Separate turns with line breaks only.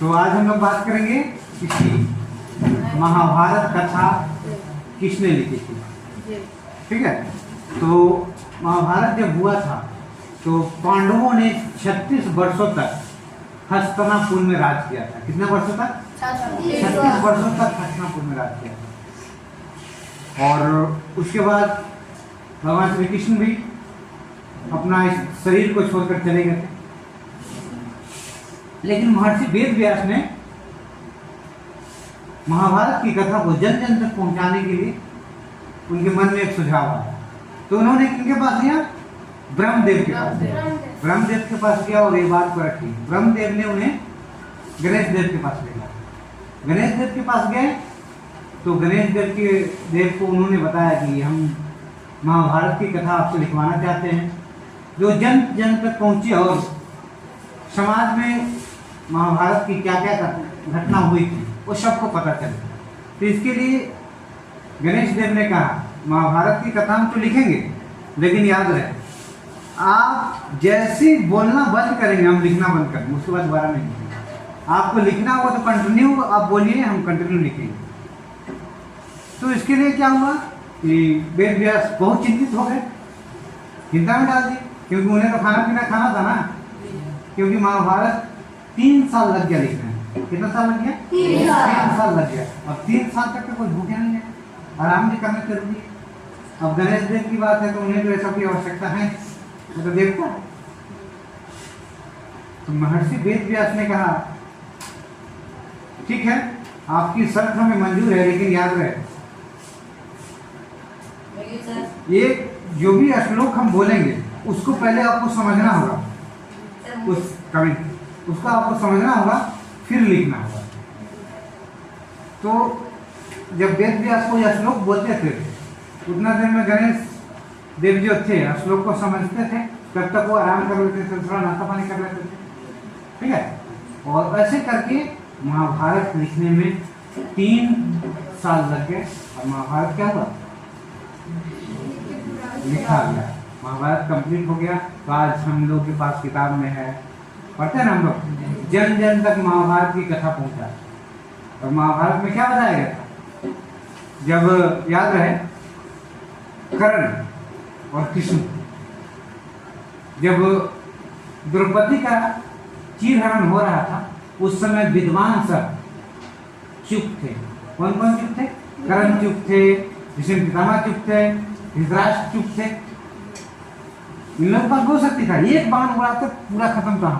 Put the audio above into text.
तो आज हम लोग बात करेंगे इसकी महाभारत कथा किसने लिखी थी। ठीक है, तो महाभारत जब हुआ था तो पांडवों ने 36 वर्षों तक हस्तिनापुर में राज किया था। कितने वर्षों तक? 36 वर्षों तक हस्तिनापुर में राज किया था। और उसके बाद भगवान श्री कृष्ण भी अपना इस शरीर को छोड़कर चले गए थे। लेकिन महर्षि वेद व्यास ने महाभारत की कथा को जन जन तक पहुंचाने के लिए उनके मन में एक सुझाव आया। तो उन्होंने किनके पास गया? ब्रह्मदेव के पास गया। ब्रह्मदेव के पास गया और ये बात को रखी। ब्रह्मदेव ने उन्हें गणेश देव के पास ले गया। गणेश देव के पास गए तो गणेश देव को उन्होंने बताया कि हम महाभारत की कथा आपसे लिखवाना चाहते हैं, जो जन जन तक पहुंची और समाज में महाभारत की क्या क्या घटना हुई थी वो सबको पता चले। तो इसके लिए गणेश देव ने कहा महाभारत की कथा हम तो लिखेंगे, लेकिन याद रहे आप जैसे बोलना बंद करेंगे हम लिखना बंद करेंगे, उसके बाद दोबारा नहीं लिखेंगे। आपको लिखना होगा तो कंटिन्यू आप बोलिए, हम कंटिन्यू लिखेंगे। तो इसके लिए क्या हुआ कि वेद व्यास बहुत चिंतित हो गए, चिंता में डाल दी, क्योंकि उन्हें तो खाना पीना खाना था ना। क्योंकि महाभारत 3 साल लग गया लिखने में। कितना साल लग गया? 3 साल लग गया। अब 3 साल तक तो कोई भूखे नहीं है, आराम भी करना जरूरी है। अब गणेश देव की बात है तो उन्हें तो ऐसा की आवश्यकता है, वो तो देखता है। तो महर्षि वेद व्यास ने कहा ठीक है आपकी शर्त हमें मंजूर है, लेकिन याद रहे ये जो भी श्लोक हम बोलेंगे उसको पहले आपको समझना होगा, उसको आपको समझना होगा फिर लिखना होगा। तो जब वेद व्यास को यह श्लोक बोलते थे उतना देर में गणेश देव जो थे श्लोक को समझते थे, तब तक वो आराम कर लेते थे, थोड़ा नाश्ता पानी कर लेते थे। ठीक है, और ऐसे करके महाभारत लिखने में 3 साल लग गए और महाभारत क्या हुआ? लिखा गया। महाभारत कंप्लीट हो गया। तो आज हम लोग के पास किताब में है, पढ़ते हैं ना हम लोग, जन जन तक महाभारत की कथा पहुंचा। और महाभारत में क्या बताया गया था? जब याद रहे कर्ण और कृष्ण जब द्रौपदी का चीरहरण हो रहा था उस समय विद्वान सब चुप थे। कौन कौन चुप थे? कर्ण चुप थे, भीष्म पितामह चुप थे, धृतराष्ट्र चुप थे। इन लोगों के पास बहुत शक्ति था, एक बाण उड़ाते पूरा खत्म था।